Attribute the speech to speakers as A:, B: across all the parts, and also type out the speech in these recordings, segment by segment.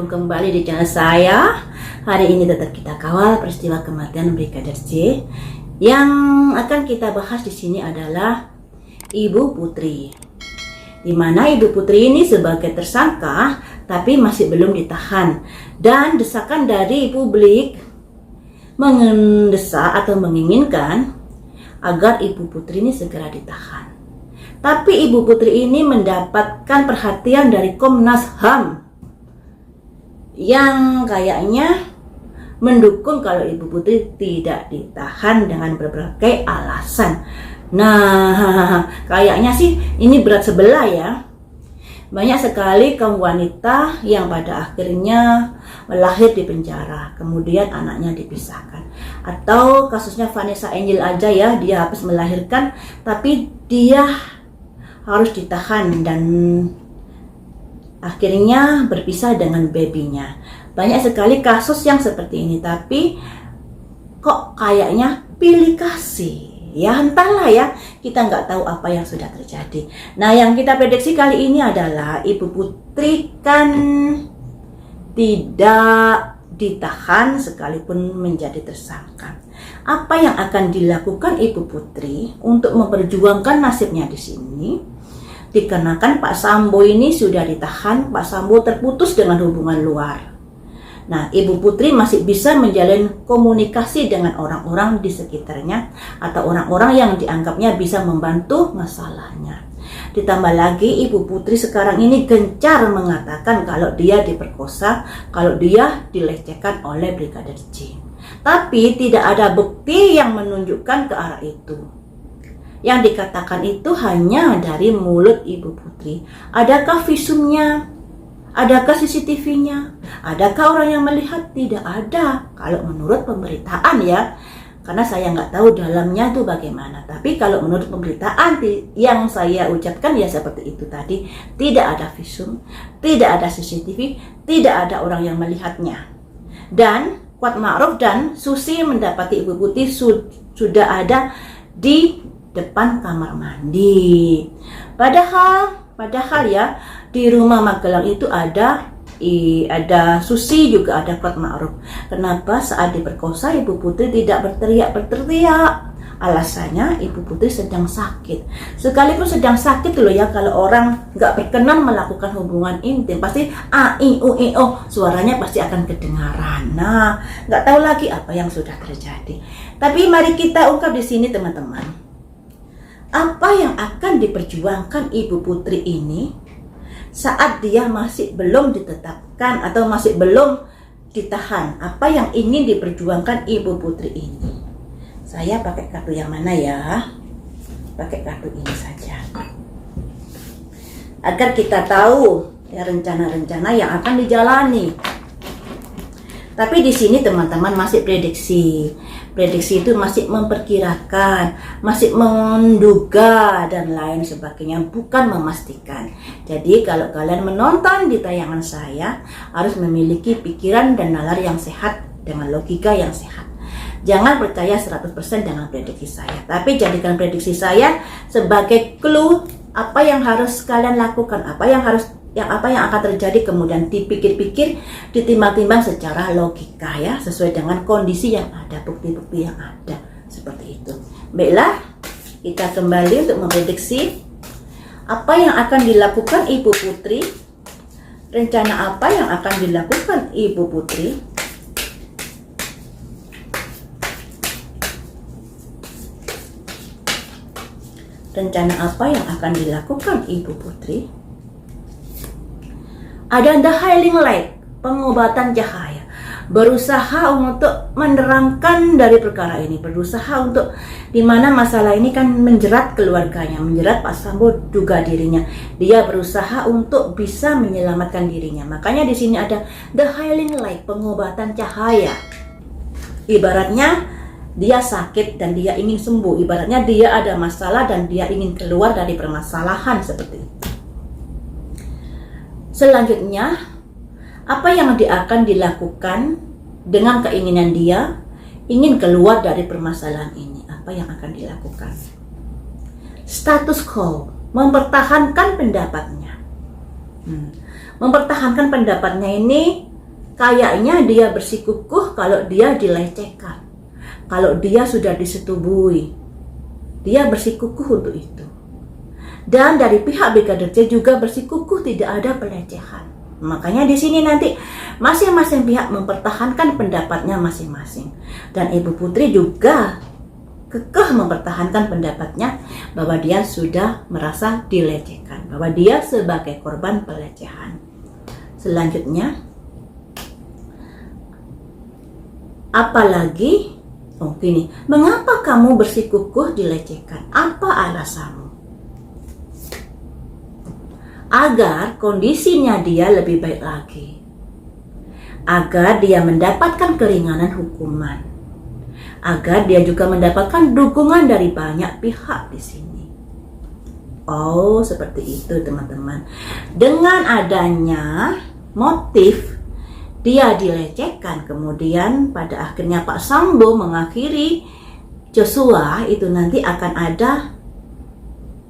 A: bergabung kembali di channel saya. Hari ini tetap kita kawal peristiwa kematian Brigadir J. Yang akan kita bahas di sini adalah Ibu Putri. Di mana Ibu Putri ini sebagai tersangka tapi masih belum ditahan, dan desakan dari publik mendesak atau menginginkan agar Ibu Putri ini segera ditahan. Tapi Ibu Putri ini mendapatkan perhatian dari Komnas HAM yang kayaknya mendukung kalau Ibu Putri tidak ditahan dengan berbagai alasan. Nah, kayaknya sih ini berat sebelah ya. Banyak sekali kaum wanita yang pada akhirnya melahir di penjara, kemudian anaknya dipisahkan. Atau kasusnya Vanessa Angel aja ya, dia habis melahirkan tapi dia harus ditahan dan akhirnya berpisah dengan babynya. Banyak sekali kasus yang seperti ini, tapi kok kayaknya pilih kasih. Ya entahlah ya, kita nggak tahu apa yang sudah terjadi. Nah, yang kita prediksi kali ini adalah Ibu Putri kan tidak ditahan sekalipun menjadi tersangka. Apa yang akan dilakukan Ibu Putri untuk memperjuangkan nasibnya di sini? Dikarenakan Pak Sambo ini sudah ditahan, Pak Sambo terputus dengan hubungan luar. Nah, Ibu Putri masih bisa menjalin komunikasi dengan orang-orang di sekitarnya atau orang-orang yang dianggapnya bisa membantu masalahnya. Ditambah lagi Ibu Putri sekarang ini gencar mengatakan kalau dia diperkosa, kalau dia dilecehkan oleh Brigadir J. Tapi tidak ada bukti yang menunjukkan ke arah itu. Yang dikatakan itu hanya dari mulut Ibu Putri. Adakah visumnya? Adakah CCTV-nya? Adakah orang yang melihat? Tidak ada. Kalau menurut pemberitaan ya, karena saya nggak tahu dalamnya itu bagaimana. Tapi kalau menurut pemberitaan yang saya ucapkan ya seperti itu tadi. Tidak ada visum, tidak ada CCTV, tidak ada orang yang melihatnya. Dan Kuat Ma'ruf dan Susi mendapati Ibu Putri sudah ada di depan kamar mandi. Padahal ya di rumah Magelang itu ada Susi, juga ada Kuat Ma'ruf. Kenapa saat diperkosa Ibu Putri tidak berteriak? Alasannya Ibu Putri sedang sakit. Sekalipun sedang sakit loh ya, kalau orang nggak berkenan melakukan hubungan intim pasti suaranya pasti akan kedengaran. Nah, nggak tahu lagi apa yang sudah terjadi. Tapi mari kita ungkap di sini teman-teman. Apa yang akan diperjuangkan Ibu Putri ini saat dia masih belum ditetapkan atau masih belum ditahan? Apa yang ingin diperjuangkan Ibu Putri ini? Saya pakai kartu yang mana ya? Pakai kartu ini saja. Agar kita tahu ya rencana-rencana yang akan dijalani. Tapi di sini teman-teman masih prediksi. Prediksi itu masih memperkirakan, masih menduga dan lain sebagainya, bukan memastikan. Jadi kalau kalian menonton di tayangan saya harus memiliki pikiran dan nalar yang sehat dengan logika yang sehat. Jangan percaya 100% dengan prediksi saya, tapi jadikan prediksi saya sebagai clue apa yang harus kalian lakukan, apa yang akan terjadi, kemudian dipikir-pikir, ditimbang-timbang secara logika ya, sesuai dengan kondisi yang ada, bukti-bukti yang ada, seperti itu. Baiklah, kita kembali untuk memprediksi apa yang akan dilakukan Ibu Putri, rencana apa yang akan dilakukan Ibu Putri. Rencana apa yang akan dilakukan Ibu Putri? Ada the healing light, pengobatan cahaya, berusaha untuk menerangkan dari perkara ini, berusaha untuk dimana masalah ini kan menjerat keluarganya, menjerat Pak Sambo juga dirinya. Dia berusaha untuk bisa menyelamatkan dirinya. Makanya di sini ada the healing light, pengobatan cahaya. Ibaratnya dia sakit dan dia ingin sembuh. Ibaratnya dia ada masalah dan dia ingin keluar dari permasalahan seperti itu. Selanjutnya, apa yang akan dilakukan dengan keinginan dia ingin keluar dari permasalahan ini? Apa yang akan dilakukan? Status quo, mempertahankan pendapatnya. Mempertahankan pendapatnya ini kayaknya dia bersikukuh kalau dia dilecehkan, kalau dia sudah disetubui, dia bersikukuh untuk itu. Dan dari pihak Brigadir J juga bersikukuh tidak ada pelecehan. Makanya di sini nanti masing-masing pihak mempertahankan pendapatnya masing-masing. Dan Ibu Putri juga kekeh mempertahankan pendapatnya bahwa dia sudah merasa dilecehkan, bahwa dia sebagai korban pelecehan. Selanjutnya, apalagi, gini, mengapa kamu bersikukuh dilecehkan? Apa alasanmu? Agar kondisinya dia lebih baik lagi, agar dia mendapatkan keringanan hukuman, agar dia juga mendapatkan dukungan dari banyak pihak di sini. Oh, seperti itu teman-teman. Dengan adanya motif dia dilecehkan, kemudian pada akhirnya Pak Sambo mengakhiri Joshua, itu nanti akan ada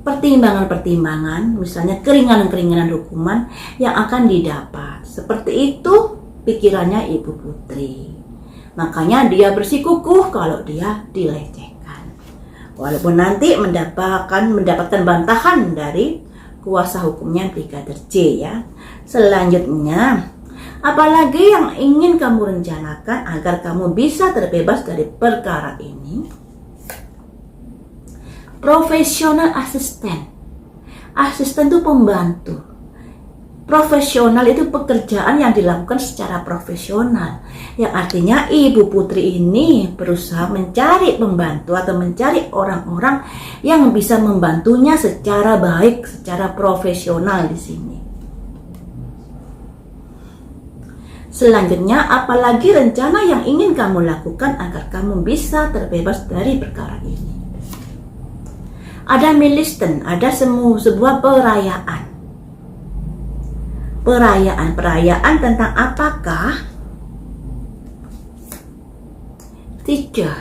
A: pertimbangan-pertimbangan, misalnya keringanan-keringanan hukuman yang akan didapat. Seperti itu pikirannya Ibu Putri. Makanya dia bersikukuh kalau dia dilecehkan. Walaupun nanti mendapatkan bantahan dari kuasa hukumnya Brigadir J ya. Selanjutnya, apalagi yang ingin kamu rencanakan agar kamu bisa terbebas dari perkara ini? Profesional asisten. Asisten itu pembantu. Profesional itu pekerjaan yang dilakukan secara profesional. Yang artinya Ibu Putri ini berusaha mencari pembantu atau mencari orang-orang yang bisa membantunya secara baik, secara profesional di sini. Selanjutnya, apalagi rencana yang ingin kamu lakukan agar kamu bisa terbebas dari perkara ini? Ada milisten, ada sebuah perayaan. Perayaan tentang apakah? Tidak.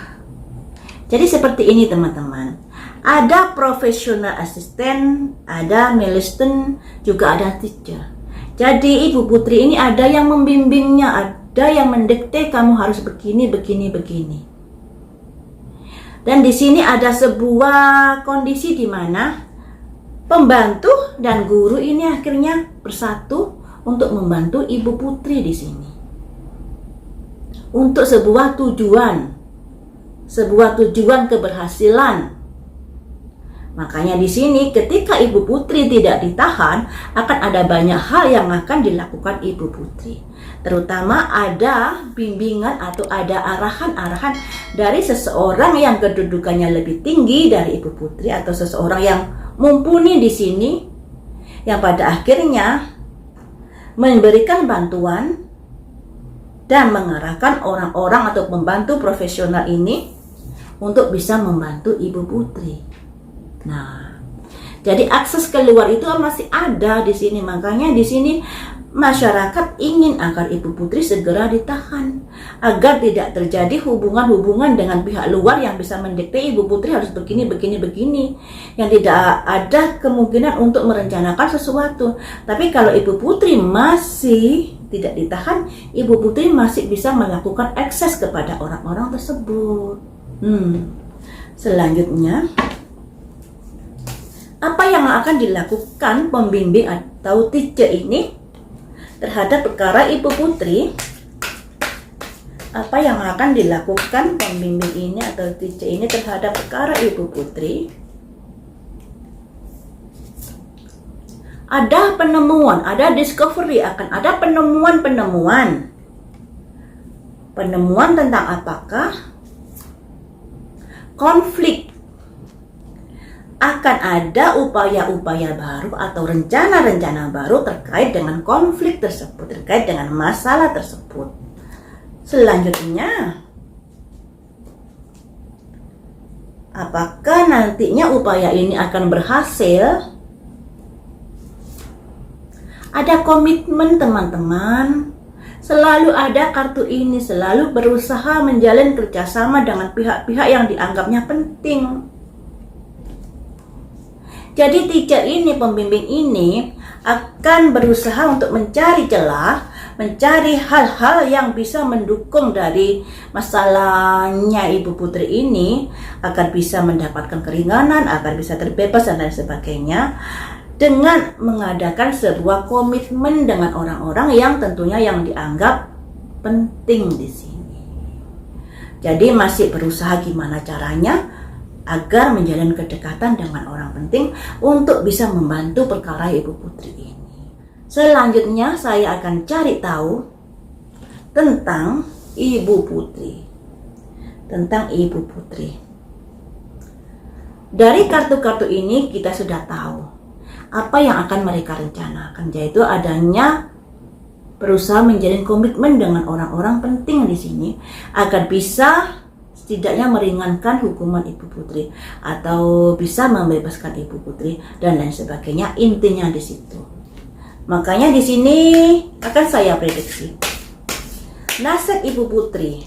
A: Jadi seperti ini teman-teman. Ada profesional asisten, ada milisten, juga ada teacher. Jadi Ibu Putri ini ada yang membimbingnya, ada yang mendikte kamu harus begini, begini, begini. Dan di sini ada sebuah kondisi di mana pembantu dan guru ini akhirnya bersatu untuk membantu Ibu Putri di sini. Untuk sebuah tujuan keberhasilan. Makanya di sini ketika Ibu Putri tidak ditahan, akan ada banyak hal yang akan dilakukan Ibu Putri. Terutama ada bimbingan atau ada arahan-arahan dari seseorang yang kedudukannya lebih tinggi dari Ibu Putri atau seseorang yang mumpuni di sini, yang pada akhirnya memberikan bantuan dan mengarahkan orang-orang atau pembantu profesional ini untuk bisa membantu Ibu Putri. Nah, jadi akses keluar itu masih ada di sini. Makanya di sini masyarakat ingin agar Ibu Putri segera ditahan, agar tidak terjadi hubungan-hubungan dengan pihak luar yang bisa mendikte Ibu Putri harus begini, yang tidak ada kemungkinan untuk merencanakan sesuatu. Tapi kalau Ibu Putri masih tidak ditahan, Ibu Putri masih bisa melakukan akses kepada orang-orang tersebut. Selanjutnya, apa yang akan dilakukan pembimbing atau teacher ini terhadap perkara Ibu Putri? Apa yang akan dilakukan pembimbing ini atau teacher ini terhadap perkara Ibu Putri? Ada penemuan, ada discovery, akan ada penemuan tentang apakah? Konflik. Akan ada upaya-upaya baru atau rencana-rencana baru terkait dengan konflik tersebut, terkait dengan masalah tersebut. Selanjutnya, apakah nantinya upaya ini akan berhasil? Ada komitmen teman-teman. Selalu ada kartu ini, selalu berusaha menjalin kerjasama dengan pihak-pihak yang dianggapnya penting. Jadi teacher ini, pembimbing ini akan berusaha untuk mencari celah mencari hal-hal yang bisa mendukung dari masalahnya Ibu Putri ini agar bisa mendapatkan keringanan, agar bisa terbebas dan lain sebagainya, dengan mengadakan sebuah komitmen dengan orang-orang yang tentunya yang dianggap penting di sini. Jadi masih berusaha gimana caranya agar menjalin kedekatan dengan orang penting untuk bisa membantu perkara Ibu Putri ini. Selanjutnya saya akan cari tahu tentang Ibu Putri. Tentang Ibu Putri. Dari kartu-kartu ini kita sudah tahu apa yang akan mereka rencanakan, yaitu adanya berusaha menjalin komitmen dengan orang-orang penting di sini agar bisa setidaknya meringankan hukuman Ibu Putri atau bisa membebaskan Ibu Putri dan lain sebagainya. Intinya di situ. Makanya di sini akan saya prediksi nasib Ibu Putri,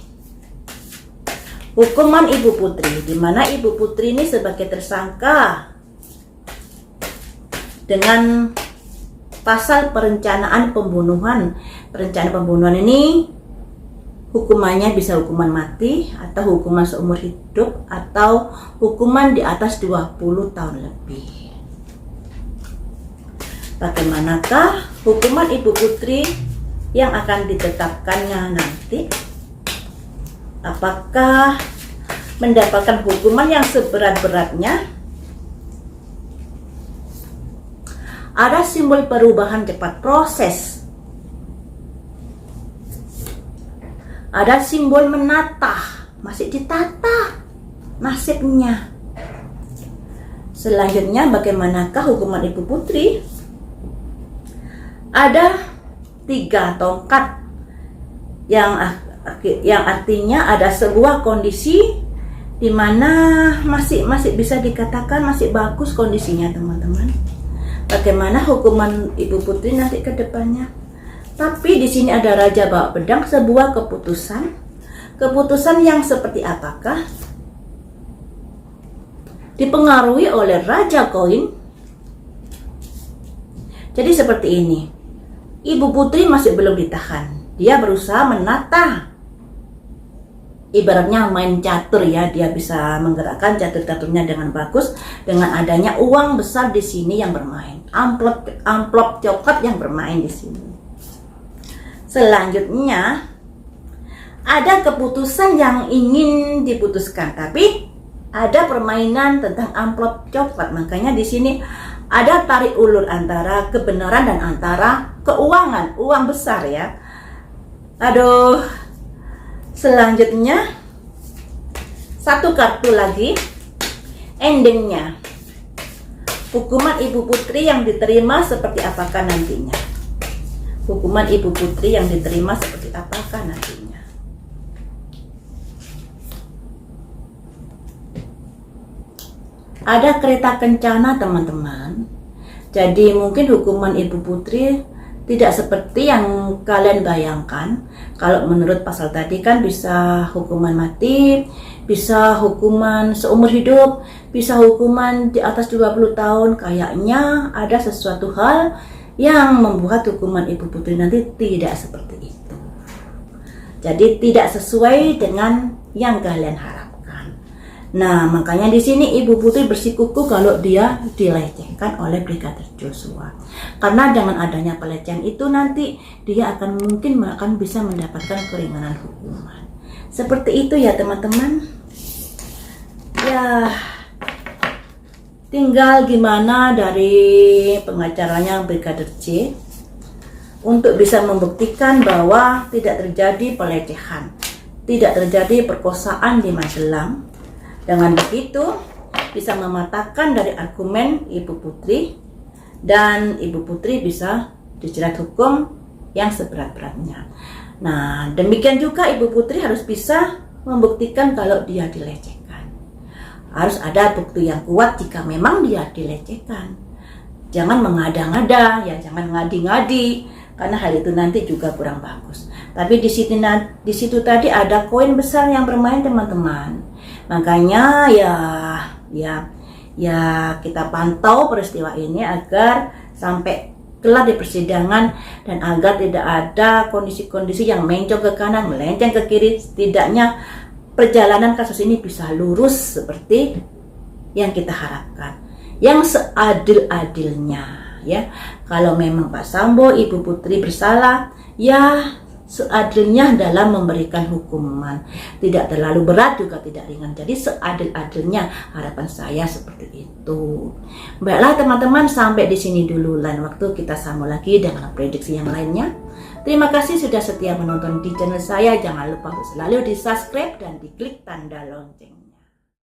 A: hukuman Ibu Putri, di mana Ibu Putri ini sebagai tersangka dengan pasal perencanaan pembunuhan. Perencanaan pembunuhan ini hukumannya bisa hukuman mati atau hukuman seumur hidup atau hukuman di atas 20 tahun lebih. Bagaimanakah hukuman Ibu Putri yang akan ditetapkannya nanti? Apakah mendapatkan hukuman yang seberat-beratnya? Ada simbol perubahan cepat proses. Ada simbol menata, masih ditata nasibnya. Selanjutnya bagaimanakah hukuman Ibu Putri? Ada 3 tongkat yang artinya ada sebuah kondisi di mana masih bisa dikatakan masih bagus kondisinya, teman-teman. Bagaimana hukuman Ibu Putri nanti ke depannya? Tapi di sini ada Raja bawa pedang, sebuah keputusan. Keputusan yang seperti apakah? Dipengaruhi oleh Raja koin. Jadi seperti ini. Ibu Putri masih belum ditahan. Dia berusaha menata. Ibaratnya main catur ya, dia bisa menggerakkan catur-caturnya dengan bagus dengan adanya uang besar di sini yang bermain. Amplop coklat yang bermain di sini. Selanjutnya ada keputusan yang ingin diputuskan, tapi ada permainan tentang amplop coklat. Makanya di sini ada tarik ulur antara kebenaran dan antara keuangan, uang besar ya. Aduh. Selanjutnya satu kartu lagi, endingnya. Hukuman Ibu Putri yang diterima seperti apakah nantinya? Hukuman Ibu Putri yang diterima seperti apakah nantinya? Ada kereta kencana, teman-teman. Jadi mungkin hukuman Ibu Putri tidak seperti yang kalian bayangkan. Kalau menurut pasal tadi kan bisa hukuman mati, bisa hukuman seumur hidup, bisa hukuman di atas 20 tahun. Kayaknya ada sesuatu hal yang membuat hukuman Ibu Putri nanti tidak seperti itu. Jadi tidak sesuai dengan yang kalian harapkan. Nah, makanya di sini Ibu Putri bersikukuh kalau dia dilecehkan oleh Brigadir Joshua. Karena dengan adanya pelecehan itu nanti dia akan bisa mendapatkan keringanan hukuman. Seperti itu ya, teman-teman. Ya, tinggal gimana dari pengacaranya Brigadir J untuk bisa membuktikan bahwa tidak terjadi pelecehan, tidak terjadi perkosaan di Magelang. Dengan begitu bisa mematahkan dari argumen Ibu Putri dan Ibu Putri bisa dijerat hukum yang seberat-beratnya. Nah, demikian juga Ibu Putri harus bisa membuktikan kalau dia dilecehkan. Harus ada bukti yang kuat jika memang dia dilecehkan. Jangan mengada-ngada, ya jangan ngadi-ngadi, karena hal itu nanti juga kurang bagus. Tapi di situ tadi ada koin besar yang bermain, teman-teman. Makanya ya kita pantau peristiwa ini agar sampai kelar di persidangan, dan agar tidak ada kondisi-kondisi yang mencong ke kanan, melenceng ke kiri. Setidaknya perjalanan kasus ini bisa lurus seperti yang kita harapkan, yang seadil-adilnya ya. Kalau memang Pak Sambo, Ibu Putri bersalah, ya seadilnya dalam memberikan hukuman, tidak terlalu berat juga tidak ringan, jadi seadil-adilnya, harapan saya seperti itu. Baiklah teman-teman, sampai di sini dulu, lain waktu kita sambung lagi dengan prediksi yang lainnya. Terima kasih sudah setia menonton di channel saya. Jangan lupa untuk selalu di subscribe dan diklik tanda lonceng.